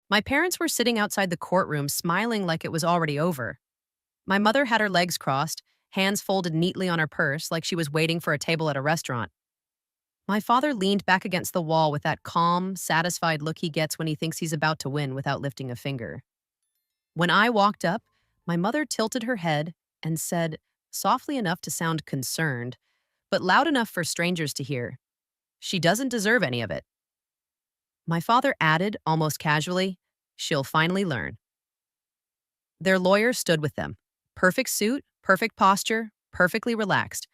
My parents were sitting outside the courtroom smiling like it was already over. My mother had her legs crossed, hands folded neatly on her purse like she was waiting for a table at a restaurant. My father leaned back against the wall with that calm, satisfied look he gets when he thinks he's about to win without lifting a finger. When I walked up, my mother tilted her head and said, softly enough to sound concerned, but loud enough for strangers to hear, "She doesn't deserve any of it." My father added, almost casually, "She'll finally learn." Their lawyer stood with them. Perfect suit, perfect posture, perfectly relaxed.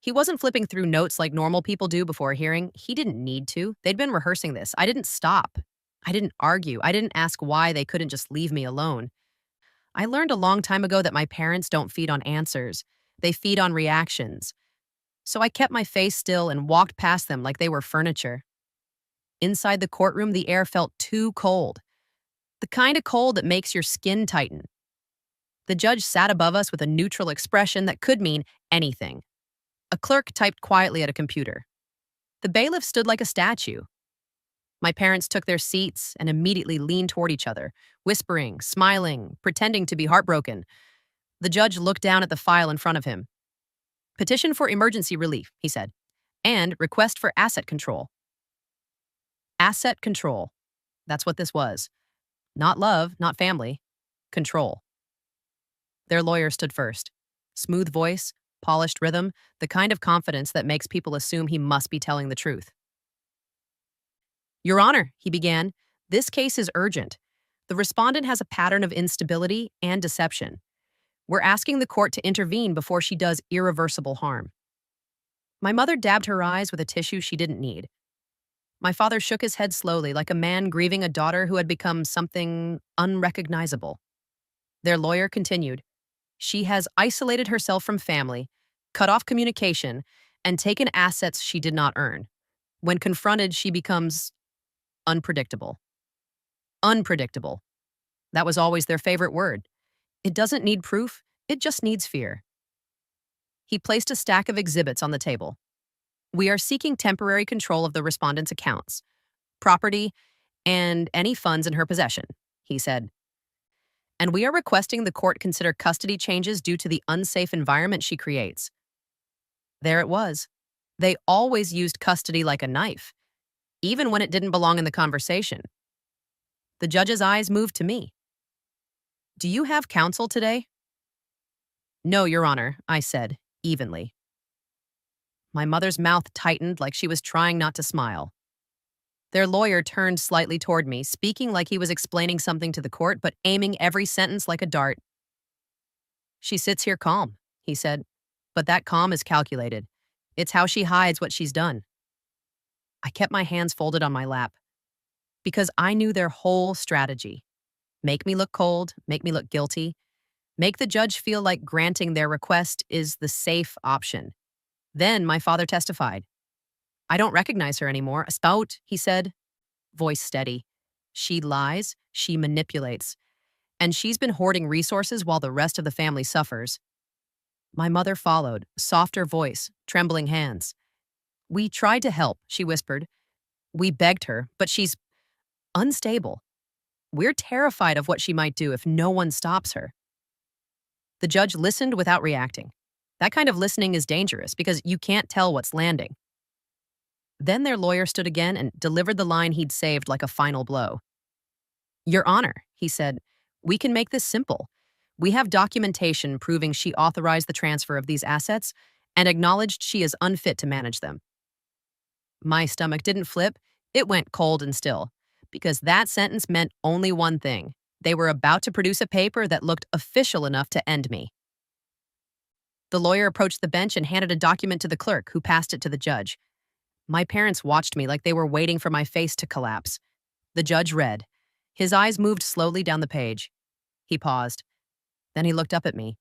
He wasn't flipping through notes like normal people do before a hearing. He didn't need to. They'd been rehearsing this. I didn't stop. I didn't argue. I didn't ask why they couldn't just leave me alone. I learned a long time ago that my parents don't feed on answers. They feed on reactions. So I kept my face still and walked past them like they were furniture. Inside the courtroom, the air felt too cold. The kind of cold that makes your skin tighten. The judge sat above us with a neutral expression that could mean anything. A clerk typed quietly at a computer. The bailiff stood like a statue. My parents took their seats and immediately leaned toward each other, whispering, smiling, pretending to be heartbroken. The judge looked down at the file in front of him. "Petition for emergency relief," he said, "and request for asset control." Asset control. That's what this was. Not love, not family. Control. Their lawyer stood first. Smooth voice, polished rhythm, the kind of confidence that makes people assume he must be telling the truth. "Your Honor," he began, "this case is urgent. The respondent has a pattern of instability and deception. We're asking the court to intervene before she does irreversible harm." My mother dabbed her eyes with a tissue she didn't need. My father shook his head slowly, like a man grieving a daughter who had become something unrecognizable. Their lawyer continued, "She has isolated herself from family, cut off communication, and taken assets she did not earn. When confronted, she becomes unpredictable." Unpredictable. That was always their favorite word. It doesn't need proof, it just needs fear. He placed a stack of exhibits on the table. "We are seeking temporary control of the respondent's accounts, property, and any funds in her possession," he said. "And we are requesting the court consider custody changes due to the unsafe environment she creates." There it was. They always used custody like a knife, even when it didn't belong in the conversation. The judge's eyes moved to me. "Do you have counsel today?" "No, Your Honor," I said, evenly. My mother's mouth tightened like she was trying not to smile. Their lawyer turned slightly toward me, speaking like he was explaining something to the court, but aiming every sentence like a dart. "She sits here calm," he said, "but that calm is calculated. It's how she hides what she's done." I kept my hands folded on my lap because I knew their whole strategy. Make me look cold, make me look guilty, make the judge feel like granting their request is the safe option. Then my father testified. "I don't recognize her anymore. A spout," he said, voice steady. "She lies, she manipulates, and she's been hoarding resources while the rest of the family suffers." My mother followed, softer voice, trembling hands. "We tried to help," she whispered. "We begged her, but she's unstable. We're terrified of what she might do if no one stops her." The judge listened without reacting. That kind of listening is dangerous because you can't tell what's landing. Then their lawyer stood again and delivered the line he'd saved like a final blow. "Your Honor," he said, "we can make this simple. We have documentation proving she authorized the transfer of these assets and acknowledged she is unfit to manage them." My stomach didn't flip, it went cold and still, because that sentence meant only one thing. They were about to produce a paper that looked official enough to end me. The lawyer approached the bench and handed a document to the clerk, who passed it to the judge. My parents watched me like they were waiting for my face to collapse. The judge read. His eyes moved slowly down the page. He paused. Then he looked up at me.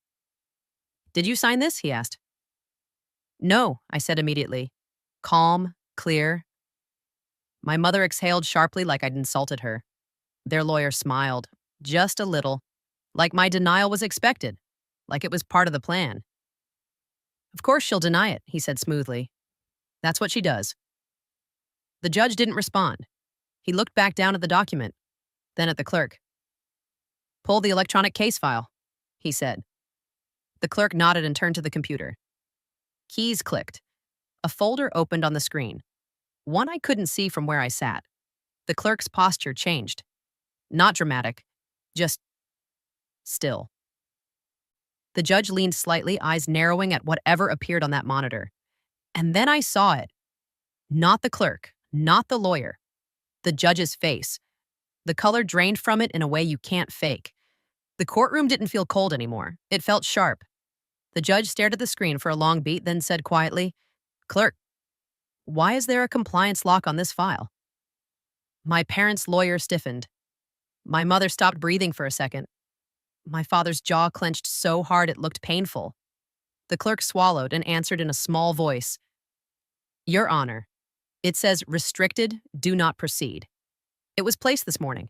"Did you sign this?" he asked. "No," I said immediately. Calm, clear. My mother exhaled sharply like I'd insulted her. Their lawyer smiled, just a little, like my denial was expected, like it was part of the plan. "Of course she'll deny it," he said smoothly. "That's what she does." The judge didn't respond. He looked back down at the document. Then at the clerk. Pull the electronic case file, he said. The clerk nodded and turned to the computer. Keys clicked. A folder opened on the screen. One I couldn't see from where I sat. The clerk's posture changed. Not dramatic, just still. The judge leaned slightly, eyes narrowing at whatever appeared on that monitor. And then I saw it. Not the clerk, not the lawyer. The judge's face. The color drained from it in a way you can't fake. The courtroom didn't feel cold anymore. It felt sharp. The judge stared at the screen for a long beat, then said quietly, "Clerk, why is there a compliance lock on this file?" My parents' lawyer stiffened. My mother stopped breathing for a second. My father's jaw clenched so hard it looked painful. The clerk swallowed and answered in a small voice, "Your Honor, it says restricted, do not proceed. It was placed this morning."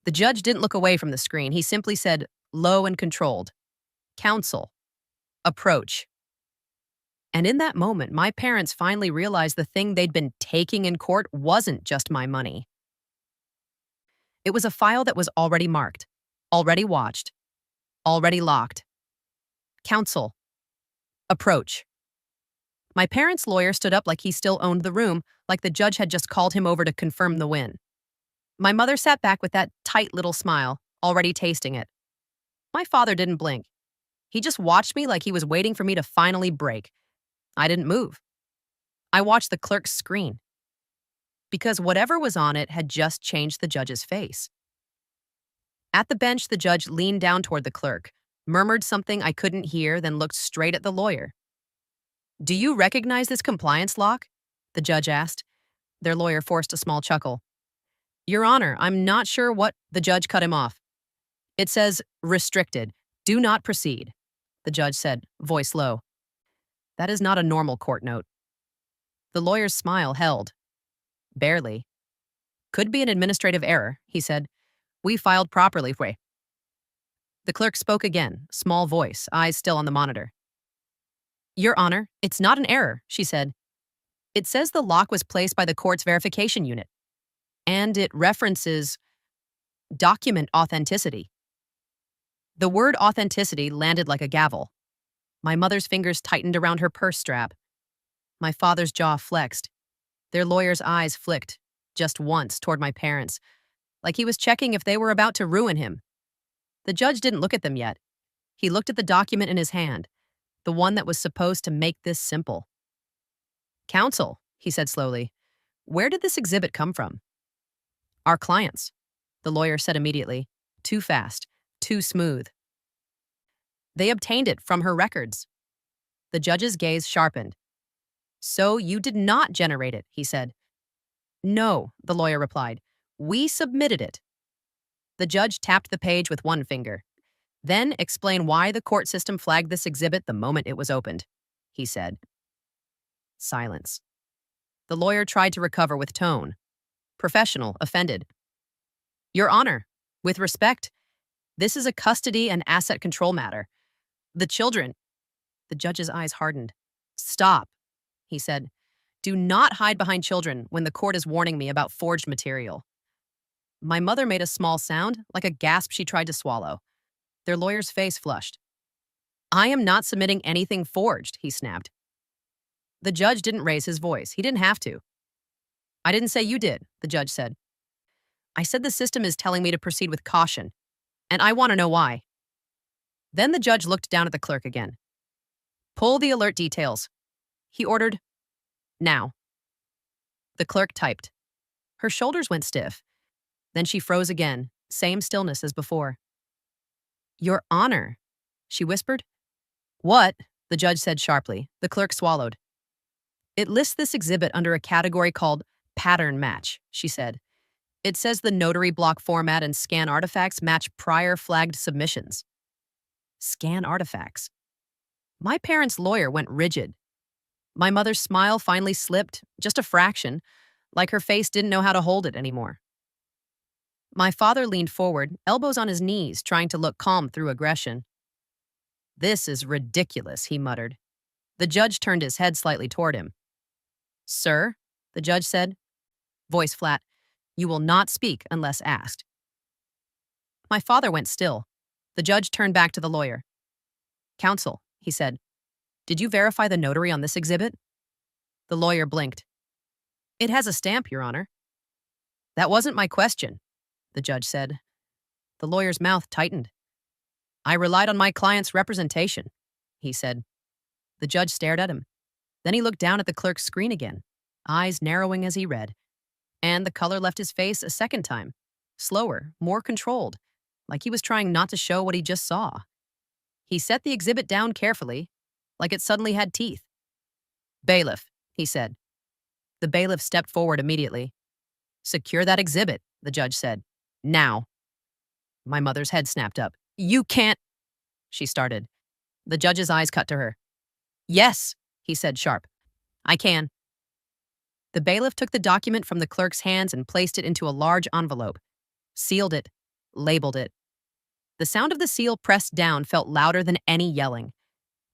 The judge didn't look away from the screen. He simply said, low and controlled, "Counsel, approach." And in that moment, my parents finally realized the thing they'd been taking in court wasn't just my money. It was a file that was already marked, already watched, already locked. "Counsel, approach." My parents' lawyer stood up like he still owned the room, like the judge had just called him over to confirm the win. My mother sat back with that tight little smile, already tasting it. My father didn't blink. He just watched me like he was waiting for me to finally break. I didn't move. I watched the clerk's screen. Because whatever was on it had just changed the judge's face. At the bench, the judge leaned down toward the clerk, murmured something I couldn't hear, then looked straight at the lawyer. "Do you recognize this compliance lock?" the judge asked. Their lawyer forced a small chuckle. "Your Honor, I'm not sure what—" The judge cut him off. "It says restricted. Do not proceed," the judge said, voice low. That is not a normal court note. The lawyer's smile held. Barely. "Could be an administrative error," he said. "We filed properly." The clerk spoke again, small voice, eyes still on the monitor. "Your Honor, it's not an error," she said. "It says the lock was placed by the court's verification unit. And it references document authenticity." The word authenticity landed like a gavel. My mother's fingers tightened around her purse strap. My father's jaw flexed. Their lawyer's eyes flicked, just once, toward my parents, like he was checking if they were about to ruin him. The judge didn't look at them yet. He looked at the document in his hand, the one that was supposed to make this simple. "Counsel," he said slowly, "where did this exhibit come from?" "Our clients," the lawyer said immediately. Too fast, too smooth. "They obtained it from her records." The judge's gaze sharpened. "So you did not generate it," he said. "No," the lawyer replied. "We submitted it." The judge tapped the page with one finger. "Then explain why the court system flagged this exhibit the moment it was opened," he said. Silence. The lawyer tried to recover with tone. Professional, offended. "Your Honor, with respect, this is a custody and asset control matter. The children—" The judge's eyes hardened. "Stop," he said. "Do not hide behind children when the court is warning me about forged material." My mother made a small sound, like a gasp she tried to swallow. Their lawyer's face flushed. "I am not submitting anything forged," he snapped. The judge didn't raise his voice. He didn't have to. "I didn't say you did," the judge said. "I said the system is telling me to proceed with caution, and I want to know why." Then the judge looked down at the clerk again. "Pull the alert details," he ordered. "Now." The clerk typed. Her shoulders went stiff. Then she froze again, same stillness as before. "Your Honor," she whispered. "What?" the judge said sharply. The clerk swallowed. "It lists this exhibit under a category called pattern match," she said. "It says the notary block format and scan artifacts match prior flagged submissions." Scan artifacts. My parents' lawyer went rigid. My mother's smile finally slipped, just a fraction, like her face didn't know how to hold it anymore. My father leaned forward, elbows on his knees, trying to look calm through aggression. "This is ridiculous," he muttered. The judge turned his head slightly toward him. "Sir," the judge said, voice flat, You will not speak unless asked. My father went still. The judge turned back to the lawyer. Counsel, he said, did you verify the notary on this exhibit? The lawyer blinked. It has a stamp, Your Honor. That wasn't my question, the judge said. The lawyer's mouth tightened. I relied on my client's representation, he said. The judge stared at him. Then he looked down at the clerk's screen again, eyes narrowing as he read. And the color left his face a second time, slower, more controlled, like he was trying not to show what he just saw. He set the exhibit down carefully, like it suddenly had teeth. Bailiff, he said. The bailiff stepped forward immediately. Secure that exhibit, the judge said. Now. My mother's head snapped up. You can't, she started. The judge's eyes cut to her. Yes, he said sharp. I can. The bailiff took the document from the clerk's hands and placed it into a large envelope, sealed it, labeled it. The sound of the seal pressed down felt louder than any yelling.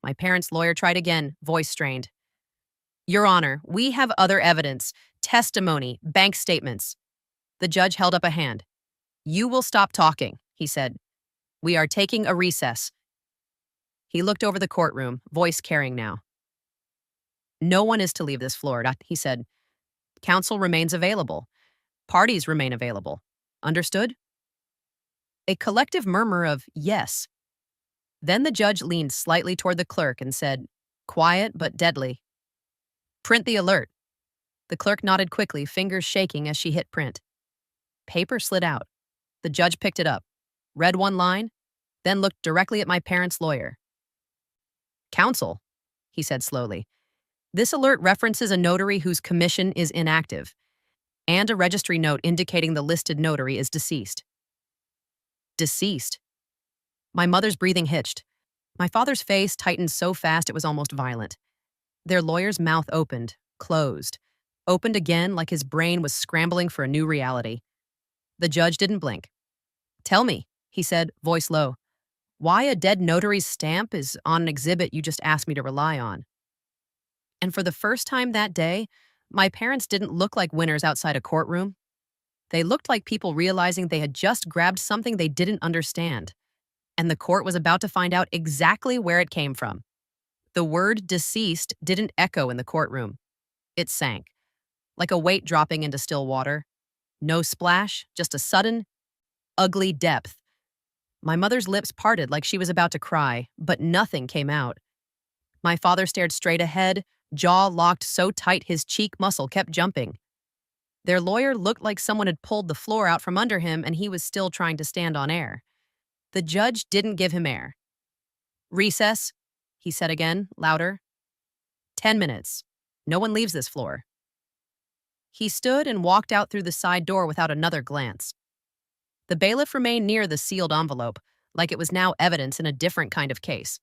My parents' lawyer tried again, voice strained. Your Honor, we have other evidence, testimony, bank statements. The judge held up a hand. You will stop talking, he said. We are taking a recess. He looked over the courtroom, voice carrying now. No one is to leave this floor, he said. Counsel remains available. Parties remain available. Understood? A collective murmur of yes. Then the judge leaned slightly toward the clerk and said, quiet but deadly, print the alert. The clerk nodded quickly, fingers shaking as she hit print. Paper slid out. The judge picked it up, read one line, then looked directly at my parents' lawyer. Counsel, he said slowly, this alert references a notary whose commission is inactive, and a registry note indicating the listed notary is deceased. Deceased. My mother's breathing hitched. My father's face tightened so fast it was almost violent. Their lawyer's mouth opened, closed, opened again like his brain was scrambling for a new reality. The judge didn't blink. Tell me, he said, voice low, why a dead notary's stamp is on an exhibit you just asked me to rely on. And for the first time that day, my parents didn't look like winners outside a courtroom. They looked like people realizing they had just grabbed something they didn't understand, and the court was about to find out exactly where it came from. The word deceased didn't echo in the courtroom. It sank, like a weight dropping into still water. No splash, just a sudden, ugly depth. My mother's lips parted like she was about to cry, but nothing came out. My father stared straight ahead, jaw locked so tight his cheek muscle kept jumping. Their lawyer looked like someone had pulled the floor out from under him and he was still trying to stand on air. The judge didn't give him air. Recess, he said again, louder. 10 minutes. No one leaves this floor. He stood and walked out through the side door without another glance. The bailiff remained near the sealed envelope, like it was now evidence in a different kind of case.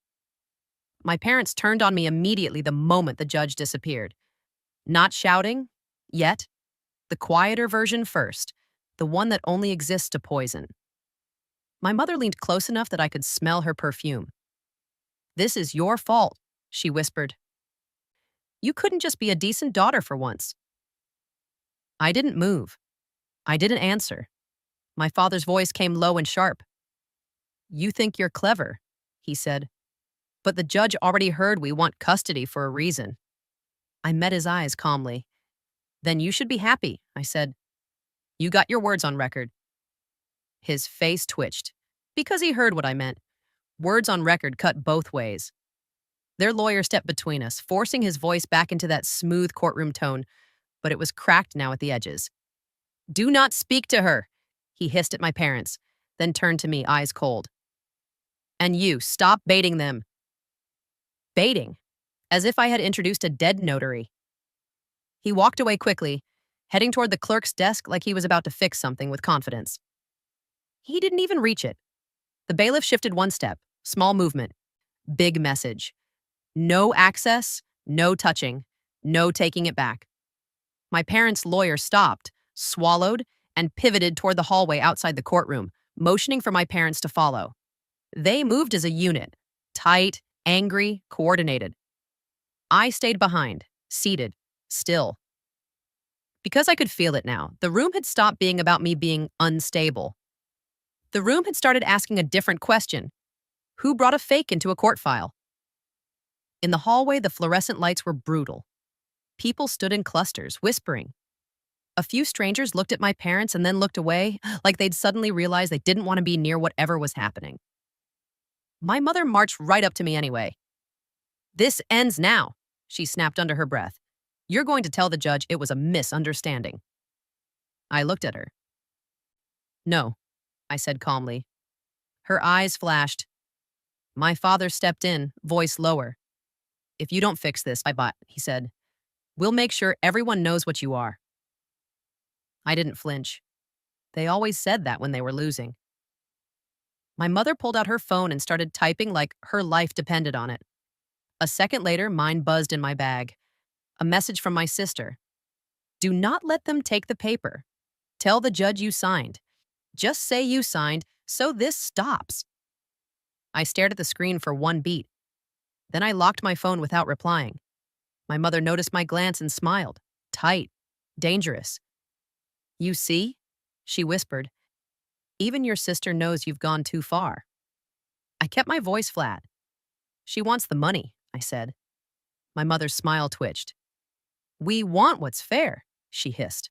My parents turned on me immediately the moment the judge disappeared. Not shouting, yet. The quieter version first, the one that only exists to poison. My mother leaned close enough that I could smell her perfume. This is your fault, she whispered. You couldn't just be a decent daughter for once. I didn't move. I didn't answer. My father's voice came low and sharp. You think you're clever, he said. But the judge already heard we want custody for a reason. I met his eyes calmly. Then you should be happy, I said. You got your words on record. His face twitched, because he heard what I meant. Words on record cut both ways. Their lawyer stepped between us, forcing his voice back into that smooth courtroom tone, but it was cracked now at the edges. Do not speak to her, he hissed at my parents, then turned to me, eyes cold. And you, stop baiting them. Baiting, as if I had introduced a dead notary. He walked away quickly, heading toward the clerk's desk like he was about to fix something with confidence. He didn't even reach it. The bailiff shifted one step, small movement, big message. No access, no touching, no taking it back. My parents' lawyer stopped, swallowed, and pivoted toward the hallway outside the courtroom, motioning for my parents to follow. They moved as a unit, tight, angry, coordinated. I stayed behind, seated, still. Because I could feel it now, the room had stopped being about me being unstable. The room had started asking a different question. Who brought a fake into a court file? In the hallway, the fluorescent lights were brutal. People stood in clusters, whispering. A few strangers looked at my parents and then looked away, like they'd suddenly realized they didn't want to be near whatever was happening. My mother marched right up to me anyway. "This ends now," she snapped under her breath. "You're going to tell the judge it was a misunderstanding." I looked at her. "No," I said calmly. Her eyes flashed. My father stepped in, voice lower. "If you don't fix this, he said, "we'll make sure everyone knows what you are." I didn't flinch. They always said that when they were losing. My mother pulled out her phone and started typing like her life depended on it. A second later, mine buzzed in my bag. A message from my sister. "Do not let them take the paper. Tell the judge you signed. Just say you signed, so this stops." I stared at the screen for one beat. Then I locked my phone without replying. My mother noticed my glance and smiled. Tight. Dangerous. "You see?" she whispered. "Even your sister knows you've gone too far." I kept my voice flat. "She wants the money," I said. My mother's smile twitched. "We want what's fair," she hissed.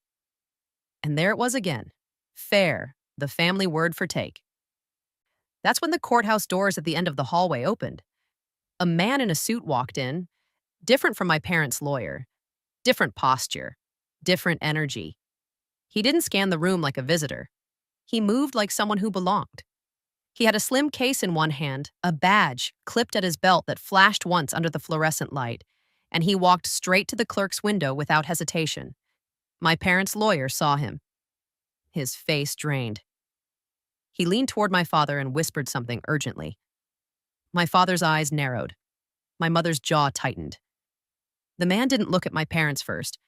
And there it was again. Fair, the family word for take. That's when the courthouse doors at the end of the hallway opened. A man in a suit walked in, different from my parents' lawyer. Different posture. Different energy. He didn't scan the room like a visitor. He moved like someone who belonged. He had a slim case in one hand, a badge clipped at his belt that flashed once under the fluorescent light, and he walked straight to the clerk's window without hesitation. My parents' lawyer saw him. His face drained. He leaned toward my father and whispered something urgently. My father's eyes narrowed. My mother's jaw tightened. The man didn't look at my parents first.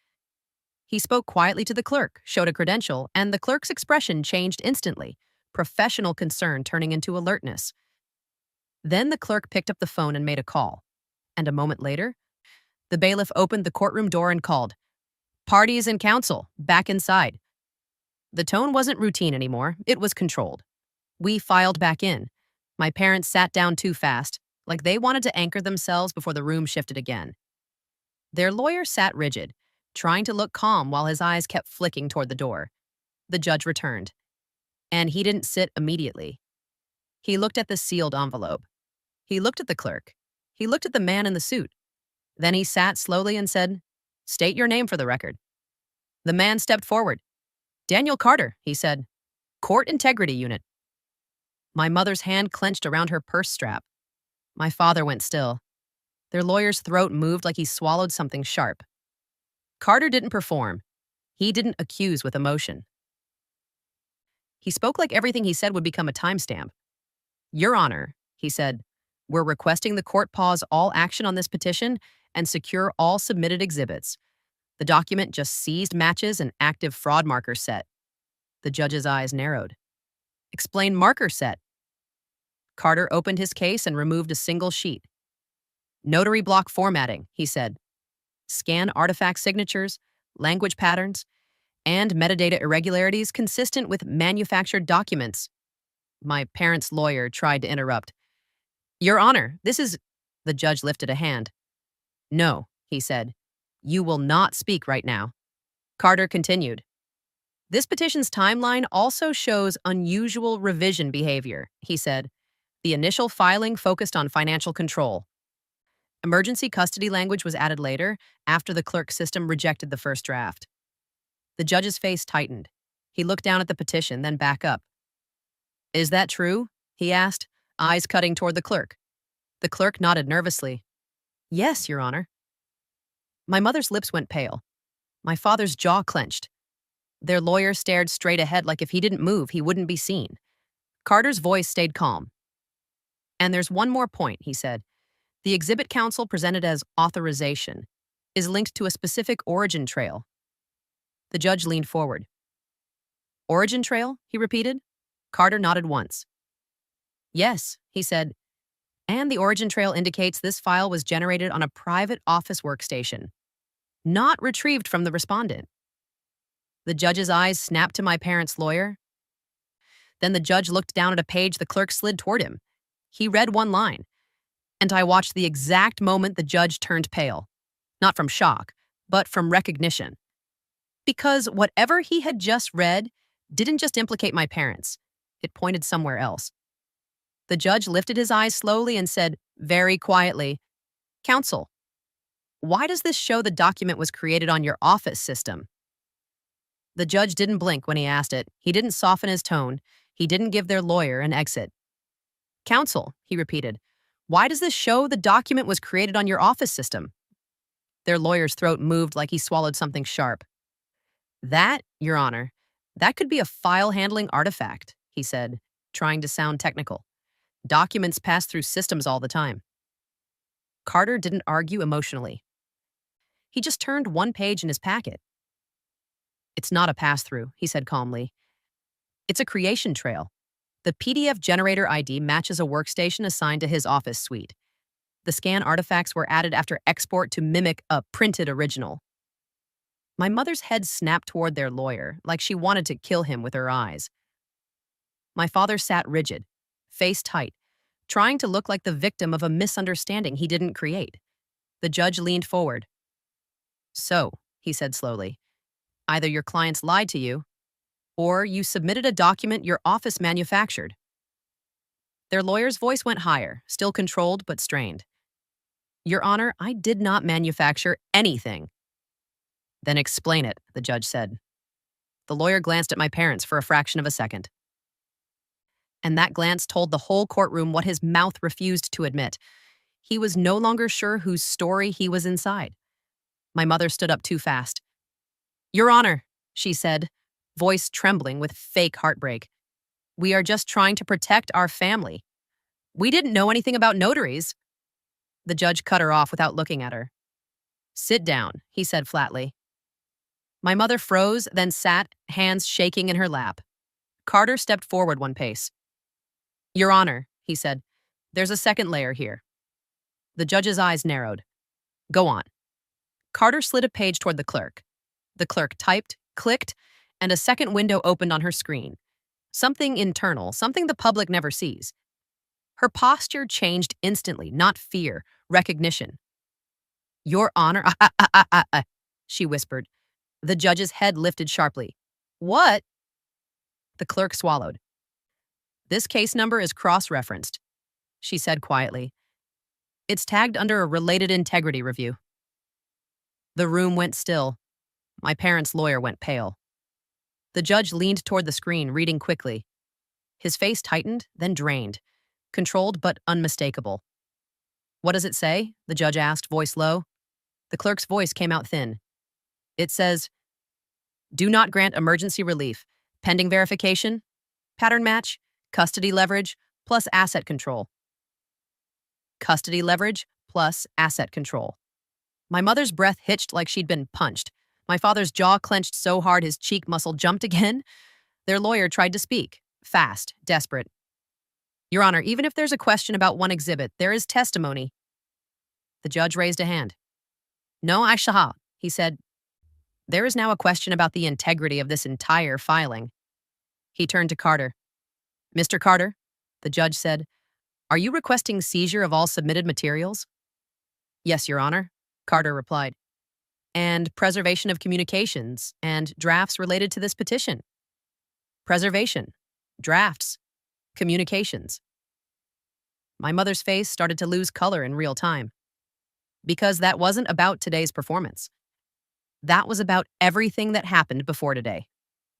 He spoke quietly to the clerk, showed a credential, and the clerk's expression changed instantly, professional concern turning into alertness. Then the clerk picked up the phone and made a call. And a moment later, the bailiff opened the courtroom door and called, "Parties and counsel, back inside." The tone wasn't routine anymore, it was controlled. We filed back in. My parents sat down too fast, like they wanted to anchor themselves before the room shifted again. Their lawyer sat rigid, trying to look calm while his eyes kept flicking toward the door. The judge returned. And he didn't sit immediately. He looked at the sealed envelope. He looked at the clerk. He looked at the man in the suit. Then he sat slowly and said, "State your name for the record." The man stepped forward. "Daniel Carter," he said. "Court Integrity Unit." My mother's hand clenched around her purse strap. My father went still. Their lawyer's throat moved like he swallowed something sharp. Carter didn't perform. He didn't accuse with emotion. He spoke like everything he said would become a timestamp. "Your Honor," he said, "we're requesting the court pause all action on this petition and secure all submitted exhibits. The document just seized matches and active fraud marker set." The judge's eyes narrowed. "Explain marker set." Carter opened his case and removed a single sheet. "Notary block formatting," he said. "Scan artifact signatures, language patterns, and metadata irregularities consistent with manufactured documents." My parents' lawyer tried to interrupt. "Your Honor, this is—" The judge lifted a hand. "No," he said. "You will not speak right now." Carter continued. "This petition's timeline also shows unusual revision behavior," he said. "The initial filing focused on financial control. Emergency custody language was added later, after the clerk system rejected the first draft." The judge's face tightened. He looked down at the petition, then back up. "Is that true?" he asked, eyes cutting toward the clerk. The clerk nodded nervously. "Yes, Your Honor." My mother's lips went pale. My father's jaw clenched. Their lawyer stared straight ahead like if he didn't move, he wouldn't be seen. Carter's voice stayed calm. "And there's one more point," he said. "The exhibit counsel presented as authorization is linked to a specific origin trail." The judge leaned forward. "Origin trail?" he repeated. Carter nodded once. "Yes," he said. "And the origin trail indicates this file was generated on a private office workstation, not retrieved from the respondent." The judge's eyes snapped to my parents' lawyer. Then the judge looked down at a page the clerk slid toward him. He read one line, and I watched the exact moment the judge turned pale. Not from shock, but from recognition. Because whatever he had just read didn't just implicate my parents. It pointed somewhere else. The judge lifted his eyes slowly and said, very quietly, "Counsel, why does this show the document was created on your office system?" The judge didn't blink when he asked it. He didn't soften his tone. He didn't give their lawyer an exit. "Counsel," he repeated, "why does this show the document was created on your office system?" Their lawyer's throat moved like he swallowed something sharp. "That, Your Honor, that could be a file-handling artifact," he said, trying to sound technical. "Documents pass through systems all the time." Carter didn't argue emotionally. He just turned one page in his packet. "It's not a pass-through," he said calmly. "It's a creation trail. The PDF generator ID matches a workstation assigned to his office suite. The scan artifacts were added after export to mimic a printed original." My mother's head snapped toward their lawyer, like she wanted to kill him with her eyes. My father sat rigid, face tight, trying to look like the victim of a misunderstanding he didn't create. The judge leaned forward. "So," he said slowly, "either your clients lied to you, or you submitted a document your office manufactured." Their lawyer's voice went higher, still controlled but strained. "Your Honor, I did not manufacture anything." "Then explain it," the judge said. The lawyer glanced at my parents for a fraction of a second. And that glance told the whole courtroom what his mouth refused to admit. He was no longer sure whose story he was inside. My mother stood up too fast. "Your Honor," she said, voice trembling with fake heartbreak, "we are just trying to protect our family. We didn't know anything about notaries." The judge cut her off without looking at her. "Sit down," he said flatly. My mother froze, then sat, hands shaking in her lap. Carter stepped forward one pace. "Your Honor," he said, "there's a second layer here." The judge's eyes narrowed. "Go on." Carter slid a page toward the clerk. The clerk typed, clicked, and a second window opened on her screen. Something internal, something the public never sees. Her posture changed instantly, not fear, recognition. "Your Honor," she whispered. The judge's head lifted sharply. "What?" The clerk swallowed. "This case number is cross-referenced," she said quietly. "It's tagged under a related integrity review." The room went still. My parents' lawyer went pale. The judge leaned toward the screen, reading quickly. His face tightened, then drained, controlled but unmistakable. "What does it say?" the judge asked, voice low. The clerk's voice came out thin. "It says, do not grant emergency relief, pending verification, pattern match, custody leverage, plus asset control." Custody leverage plus asset control. My mother's breath hitched like she'd been punched. My father's jaw clenched so hard his cheek muscle jumped again. Their lawyer tried to speak, fast, desperate. "Your Honor, even if there's a question about one exhibit, there is testimony." The judge raised a hand. "No, Aisha," he said. "There is now a question about the integrity of this entire filing." He turned to Carter. "Mr. Carter," the judge said, "are you requesting seizure of all submitted materials?" "Yes, Your Honor," Carter replied. "And preservation of communications and drafts related to this petition." Preservation, drafts, communications. My mother's face started to lose color in real time. Because that wasn't about today's performance. That was about everything that happened before today.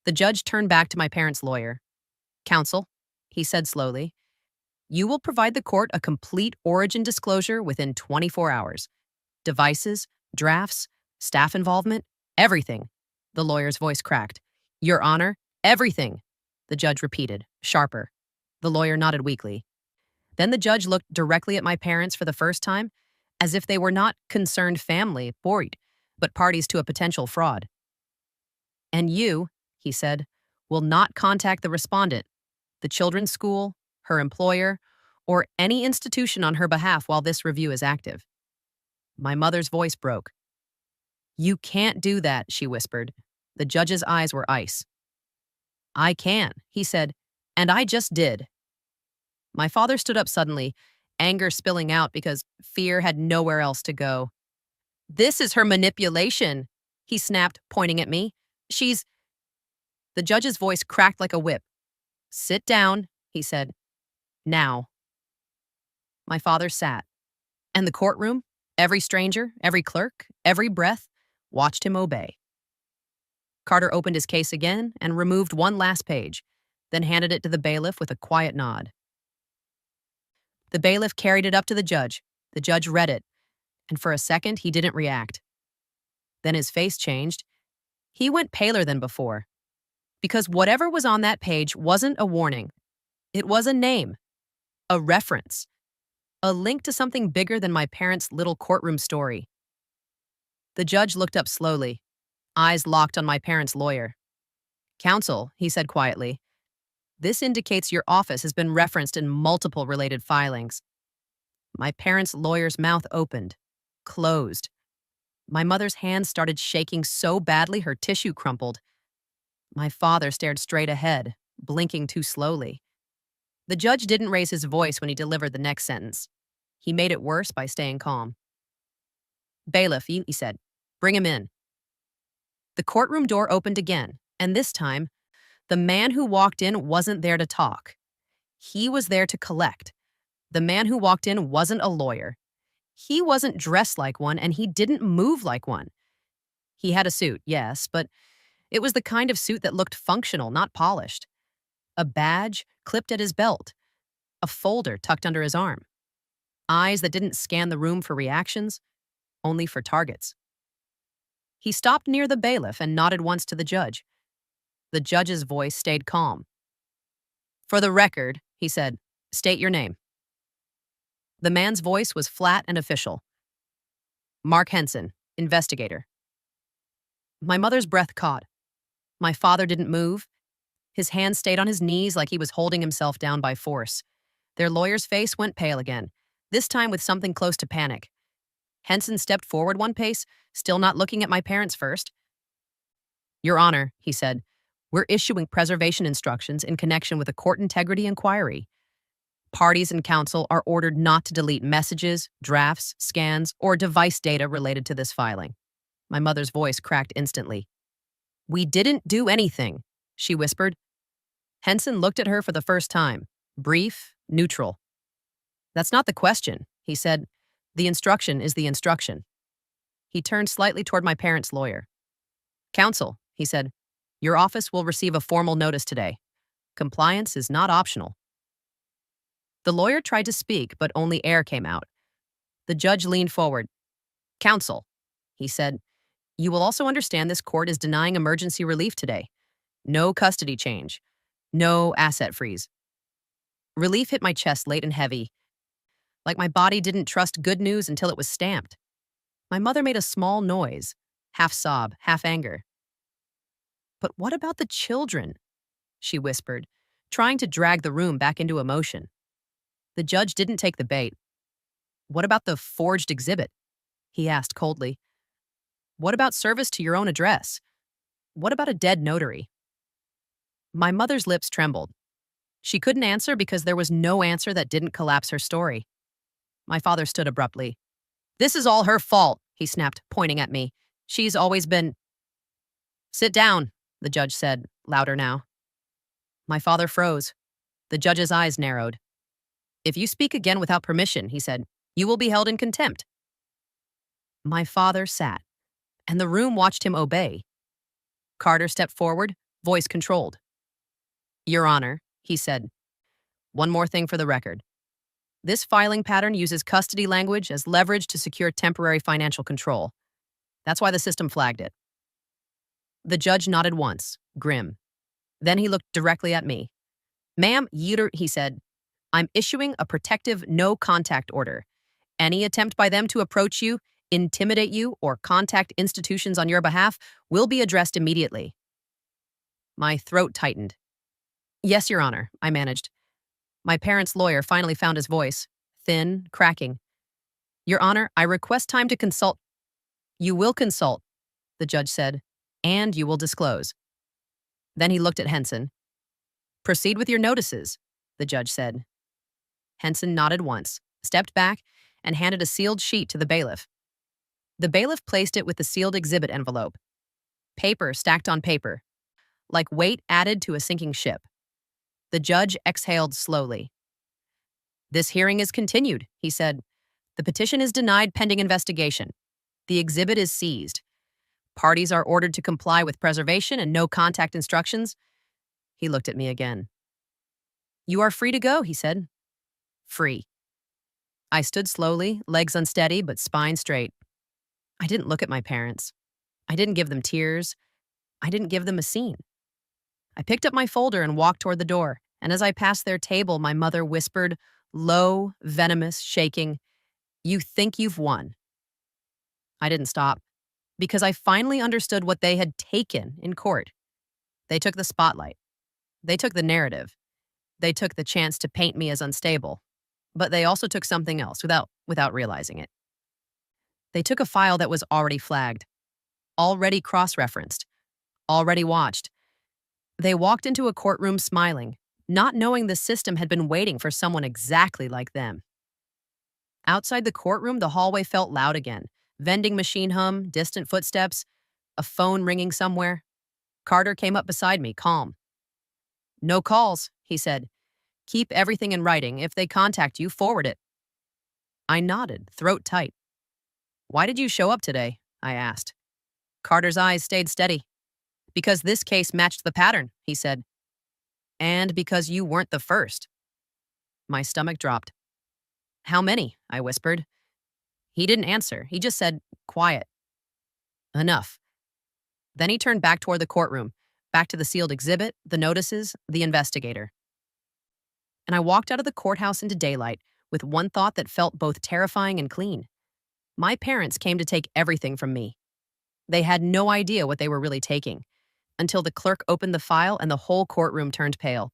The judge turned back to my parents' lawyer. "Counsel," he said slowly, "you will provide the court a complete origin disclosure within 24 hours. Devices, drafts, staff involvement, everything." The lawyer's voice cracked. "Your Honor, everything," the judge repeated, sharper. The lawyer nodded weakly. Then the judge looked directly at my parents for the first time, as if they were not concerned family, worried, but parties to a potential fraud. "And you," he said, "will not contact the respondent, the children's school, her employer, or any institution on her behalf while this review is active." My mother's voice broke. "You can't do that," she whispered. The judge's eyes were ice. "I can," he said, "and I just did." My father stood up suddenly, anger spilling out because fear had nowhere else to go. "This is her manipulation," he snapped, pointing at me. "She's—" The judge's voice cracked like a whip. "Sit down," he said. "Now." My father sat. And the courtroom, every stranger, every clerk, every breath, watched him obey. Carter opened his case again and removed one last page, then handed it to the bailiff with a quiet nod. The bailiff carried it up to the judge. The judge read it, and for a second he didn't react. Then his face changed. He went paler than before, because whatever was on that page wasn't a warning. It was a name, a reference, a link to something bigger than my parents' little courtroom story. The judge looked up slowly, eyes locked on my parents' lawyer. "Counsel," he said quietly, "this indicates your office has been referenced in multiple related filings." My parents' lawyer's mouth opened, closed. My mother's hands started shaking so badly her tissue crumpled. My father stared straight ahead, blinking too slowly. The judge didn't raise his voice when he delivered the next sentence. He made it worse by staying calm. "Bailiff," he said, "bring him in." The courtroom door opened again, and this time, the man who walked in wasn't there to talk. He was there to collect. The man who walked in wasn't a lawyer. He wasn't dressed like one, and he didn't move like one. He had a suit, yes, but it was the kind of suit that looked functional, not polished. A badge clipped at his belt. A folder tucked under his arm. Eyes that didn't scan the room for reactions, only for targets. He stopped near the bailiff and nodded once to the judge. The judge's voice stayed calm. "For the record," he said, "state your name." The man's voice was flat and official. "Mark Henson, investigator." My mother's breath caught. My father didn't move. His hands stayed on his knees like he was holding himself down by force. Their lawyer's face went pale again, this time with something close to panic. Henson stepped forward one pace, still not looking at my parents first. "Your Honor," he said, "we're issuing preservation instructions in connection with a court integrity inquiry. Parties and counsel are ordered not to delete messages, drafts, scans, or device data related to this filing." My mother's voice cracked instantly. "We didn't do anything," she whispered. Henson looked at her for the first time, brief, neutral. "That's not the question," he said. "The instruction is the instruction." He turned slightly toward my parents' lawyer. "Counsel," he said, "your office will receive a formal notice today. Compliance is not optional." The lawyer tried to speak, but only air came out. The judge leaned forward. "Counsel," he said, "you will also understand this court is denying emergency relief today. No custody change. No asset freeze." Relief hit my chest late and heavy, like my body didn't trust good news until it was stamped. My mother made a small noise, half sob, half anger. "But what about the children?" she whispered, trying to drag the room back into emotion. The judge didn't take the bait. "What about the forged exhibit?" he asked coldly. "What about service to your own address? What about a dead notary?" My mother's lips trembled. She couldn't answer because there was no answer that didn't collapse her story. My father stood abruptly. "This is all her fault," he snapped, pointing at me. "She's always been—" "Sit down," the judge said, louder now. My father froze. The judge's eyes narrowed. "If you speak again without permission," he said, "you will be held in contempt." My father sat, and the room watched him obey. Carter stepped forward, voice controlled. "Your Honor," he said, "one more thing for the record. This filing pattern uses custody language as leverage to secure temporary financial control. That's why the system flagged it." The judge nodded once, grim. Then he looked directly at me. "Ma'am, he said, I'm issuing a protective no-contact order. Any attempt by them to approach you, intimidate you, or contact institutions on your behalf will be addressed immediately." My throat tightened. "Yes, Your Honor," I managed. My parents' lawyer finally found his voice, thin, cracking. "Your Honor, I request time to consult." "You will consult," the judge said, and you will disclose. Then he looked at Henson. Proceed with your notices, the judge said. Henson nodded once, stepped back, and handed a sealed sheet to the bailiff. The bailiff placed it with the sealed exhibit envelope. Paper stacked on paper, like weight added to a sinking ship. The judge exhaled slowly. This hearing is continued, he said. The petition is denied pending investigation. The exhibit is seized. Parties are ordered to comply with preservation and no contact instructions. He looked at me again. You are free to go, he said. Free. I stood slowly, legs unsteady, but spine straight. I didn't look at my parents. I didn't give them tears. I didn't give them a scene. I picked up my folder and walked toward the door, and as I passed their table, my mother whispered, low, venomous, shaking, "You think you've won." I didn't stop, because I finally understood what they had taken in court. They took the spotlight. They took the narrative. They took the chance to paint me as unstable. But they also took something else without realizing it. They took a file that was already flagged, already cross-referenced, already watched. They walked into a courtroom smiling, not knowing the system had been waiting for someone exactly like them. Outside the courtroom, the hallway felt loud again. Vending machine hum, distant footsteps, a phone ringing somewhere. Carter came up beside me, calm. No calls, he said. Keep everything in writing. If they contact you, forward it. I nodded, throat tight. Why did you show up today? I asked. Carter's eyes stayed steady. Because this case matched the pattern, he said. And because you weren't the first. My stomach dropped. How many? I whispered. He didn't answer. He just said, quiet. Enough. Then he turned back toward the courtroom, back to the sealed exhibit, the notices, the investigator. And I walked out of the courthouse into daylight with one thought that felt both terrifying and clean. My parents came to take everything from me. They had no idea what they were really taking, until the clerk opened the file and the whole courtroom turned pale.